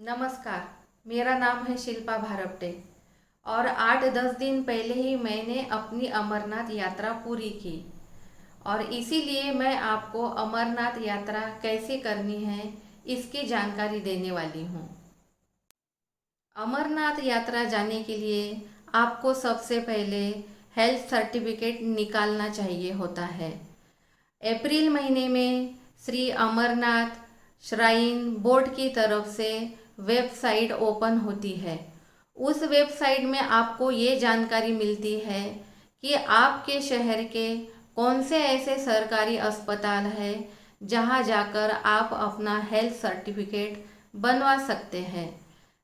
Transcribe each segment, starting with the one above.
नमस्कार। मेरा नाम है शिल्पा भारपटे और 8-10 दिन पहले ही मैंने अपनी अमरनाथ यात्रा पूरी की और इसीलिए मैं आपको अमरनाथ यात्रा कैसे करनी है इसकी जानकारी देने वाली हूँ। अमरनाथ यात्रा जाने के लिए आपको सबसे पहले हेल्थ सर्टिफिकेट निकालना चाहिए होता है। अप्रैल महीने में श्री अमरनाथ श्राइन बोर्ड की तरफ से वेबसाइट ओपन होती है। उस वेबसाइट में आपको ये जानकारी मिलती है कि आपके शहर के कौन से ऐसे सरकारी अस्पताल है जहां जाकर आप अपना हेल्थ सर्टिफिकेट बनवा सकते हैं।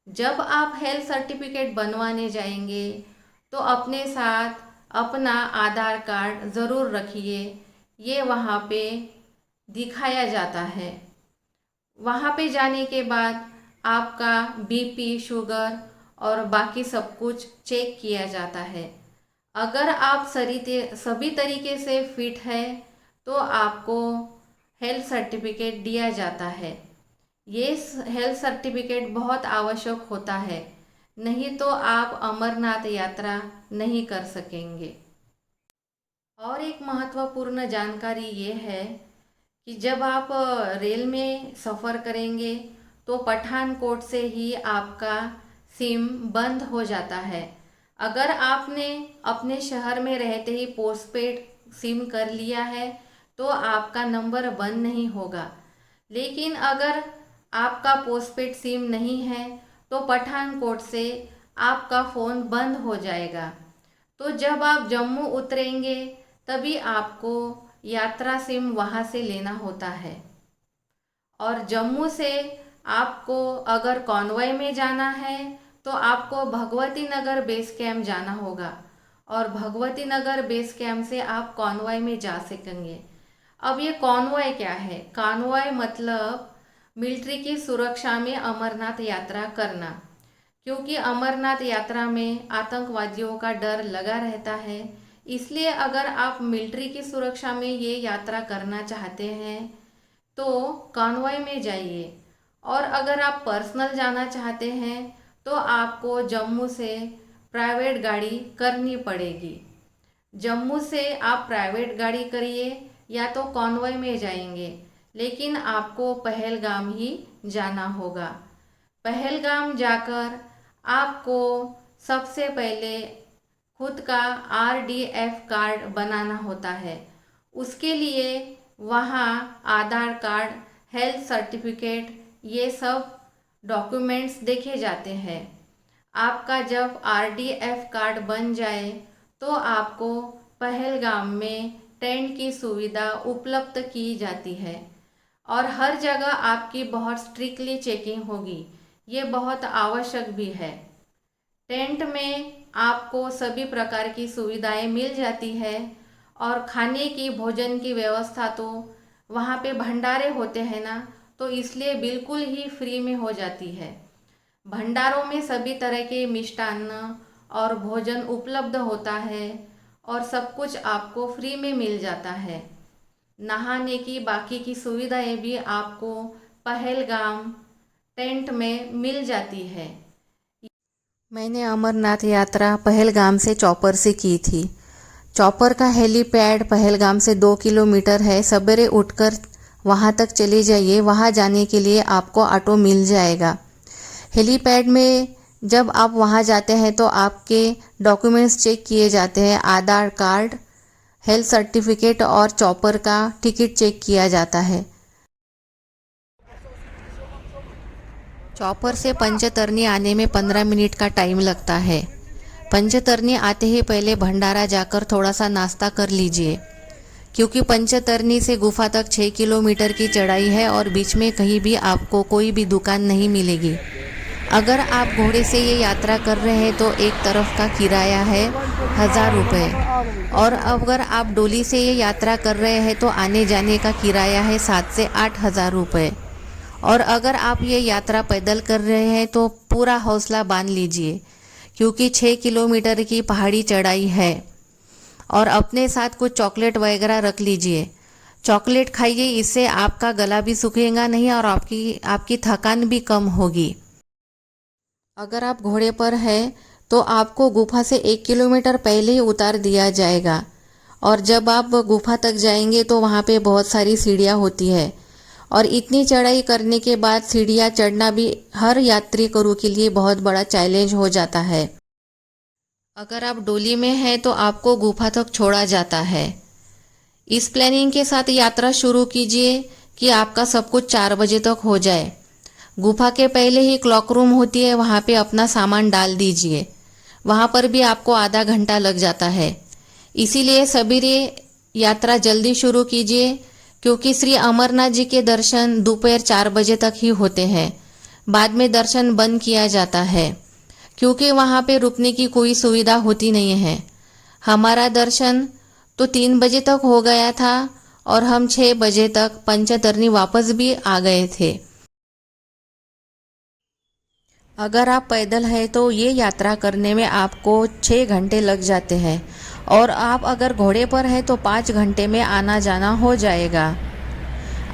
जब आप हेल्थ सर्टिफिकेट बनवाने जाएंगे तो अपने साथ अपना आधार कार्ड ज़रूर रखिए। ये वहाँ पे दिखाया जाता है। वहाँ पे जाने के बाद आपका बीपी, शुगर और बाकी सब कुछ चेक किया जाता है। अगर आप सभी तरीके से फिट है तो आपको हेल्थ सर्टिफिकेट दिया जाता है। ये हेल्थ सर्टिफिकेट बहुत आवश्यक होता है, नहीं तो आप अमरनाथ यात्रा नहीं कर सकेंगे। और एक महत्वपूर्ण जानकारी ये है कि जब आप रेल में सफ़र करेंगे तो पठानकोट से ही आपका सिम बंद हो जाता है। अगर आपने अपने शहर में रहते ही पोस्टपेड सिम कर लिया है तो आपका नंबर बंद नहीं होगा, लेकिन अगर आपका पोस्टपेड सिम नहीं है तो पठानकोट से आपका फ़ोन बंद हो जाएगा। तो जब आप जम्मू उतरेंगे तभी आपको यात्रा सिम वहाँ से लेना होता है। और जम्मू से आपको अगर कॉन्वॉय में जाना है तो आपको भगवती नगर बेस कैंप जाना होगा और भगवती नगर बेस कैंप से आप कॉन्वॉय में जा सकेंगे। अब ये कॉन्वॉय क्या है? कॉन्वॉय मतलब मिलिट्री की सुरक्षा में अमरनाथ यात्रा करना, क्योंकि अमरनाथ यात्रा में आतंकवादियों का डर लगा रहता है। इसलिए अगर आप मिलिट्री की सुरक्षा में ये यात्रा करना चाहते हैं तो कॉन्वॉय में जाइए। और अगर आप पर्सनल जाना चाहते हैं तो आपको जम्मू से प्राइवेट गाड़ी करनी पड़ेगी। जम्मू से आप प्राइवेट गाड़ी करिए या तो कॉन्वॉय में जाएंगे, लेकिन आपको पहलगाम ही जाना होगा। पहलगाम जाकर आपको सबसे पहले खुद का RDF कार्ड बनाना होता है। उसके लिए वहाँ आधार कार्ड, हेल्थ सर्टिफिकेट, ये सब डॉक्यूमेंट्स देखे जाते हैं। आपका जब RDF कार्ड बन जाए तो आपको पहलगाम में टेंट की सुविधा उपलब्ध की जाती है और हर जगह आपकी बहुत स्ट्रिक्टली चेकिंग होगी। ये बहुत आवश्यक भी है। टेंट में आपको सभी प्रकार की सुविधाएं मिल जाती है और खाने की, भोजन की व्यवस्था तो वहाँ पे भंडारे होते हैं ना, तो इसलिए बिल्कुल ही फ्री में हो जाती है। भंडारों में सभी तरह के मिष्टान्न और भोजन उपलब्ध होता है और सब कुछ आपको फ्री में मिल जाता है। नहाने की बाकी की सुविधाएं भी आपको पहलगाम टेंट में मिल जाती है। मैंने अमरनाथ यात्रा पहलगाम से चॉपर से की थी। चॉपर का हेलीपैड पहलगाम से 2 किलोमीटर है। सवेरे उठकर वहां तक चले जाइए। वहां जाने के लिए आपको ऑटो मिल जाएगा। हेलीपैड में जब आप वहां जाते हैं तो आपके डॉक्यूमेंट्स चेक किए जाते हैं। आधार कार्ड, हेल्थ सर्टिफिकेट और चॉपर का टिकट चेक किया जाता है। चॉपर से पंचतरनी आने में 15 मिनट का टाइम लगता है। पंचतरनी आते ही पहले भंडारा जाकर थोड़ा सा नाश्ता कर लीजिए, क्योंकि पंचतरनी से गुफा तक 6 किलोमीटर की चढ़ाई है और बीच में कहीं भी आपको कोई भी दुकान नहीं मिलेगी। अगर आप घोड़े से ये यात्रा कर रहे हैं तो एक तरफ का किराया है 1000 रुपये और अगर आप डोली से ये यात्रा कर रहे हैं तो आने जाने का किराया है 7 से 8 हज़ार रुपये। और अगर आप ये यात्रा पैदल कर रहे हैं तो पूरा हौसला बांध लीजिए, क्योंकि 6 किलोमीटर की पहाड़ी चढ़ाई है। और अपने साथ कुछ चॉकलेट वगैरह रख लीजिए। चॉकलेट खाइए, इससे आपका गला भी सूखेगा नहीं और आपकी थकान भी कम होगी। अगर आप घोड़े पर हैं तो आपको गुफा से 1 किलोमीटर पहले ही उतार दिया जाएगा और जब आप गुफा तक जाएंगे तो वहाँ पे बहुत सारी सीढ़ियाँ होती है और इतनी चढ़ाई करने के बाद सीढ़ियाँ चढ़ना भी हर यात्री करू के लिए बहुत बड़ा चैलेंज हो जाता है। अगर आप डोली में हैं तो आपको गुफा तक छोड़ा जाता है। इस प्लानिंग के साथ यात्रा शुरू कीजिए कि आपका सब कुछ 4 बजे तक हो जाए। गुफा के पहले ही क्लॉक रूम होती है, वहाँ पे अपना सामान डाल दीजिए। वहाँ पर भी आपको आधा घंटा लग जाता है। इसीलिए सवेरे यात्रा जल्दी शुरू कीजिए क्योंकि श्री अमरनाथ जी के दर्शन दोपहर 4 बजे तक ही होते हैं। बाद में दर्शन बंद किया जाता है क्योंकि वहाँ पे रुकने की कोई सुविधा होती नहीं है। हमारा दर्शन तो 3 बजे तक हो गया था और हम 6 बजे तक पंचतरनी वापस भी आ गए थे। अगर आप पैदल हैं तो ये यात्रा करने में आपको 6 घंटे लग जाते हैं और आप अगर घोड़े पर हैं तो 5 घंटे में आना जाना हो जाएगा।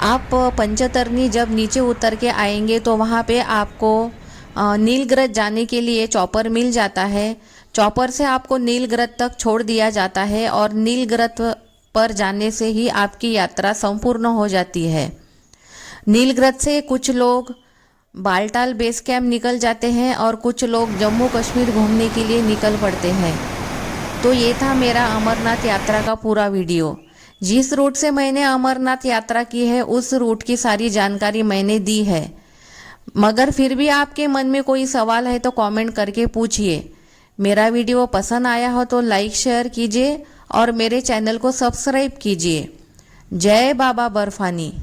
आप पंचतरनी जब नीचे उतर के आएंगे तो वहाँ पे आपको नीलगिरज जाने के लिए चॉपर मिल जाता है। चॉपर से आपको नीलगिरज तक छोड़ दिया जाता है और नीलगिरज पर जाने से ही आपकी यात्रा संपूर्ण हो जाती है। नीलगिरज से कुछ लोग बालटाल बेस कैंप निकल जाते हैं और कुछ लोग जम्मू कश्मीर घूमने के लिए निकल पड़ते हैं। तो ये था मेरा अमरनाथ यात्रा का पूरा वीडियो। जिस रूट से मैंने अमरनाथ यात्रा की है उस रूट की सारी जानकारी मैंने दी है, मगर फिर भी आपके मन में कोई सवाल है तो कमेंट करके पूछिए। मेरा वीडियो पसंद आया हो तो लाइक शेयर कीजिए और मेरे चैनल को सब्सक्राइब कीजिए। जय बाबा बर्फानी।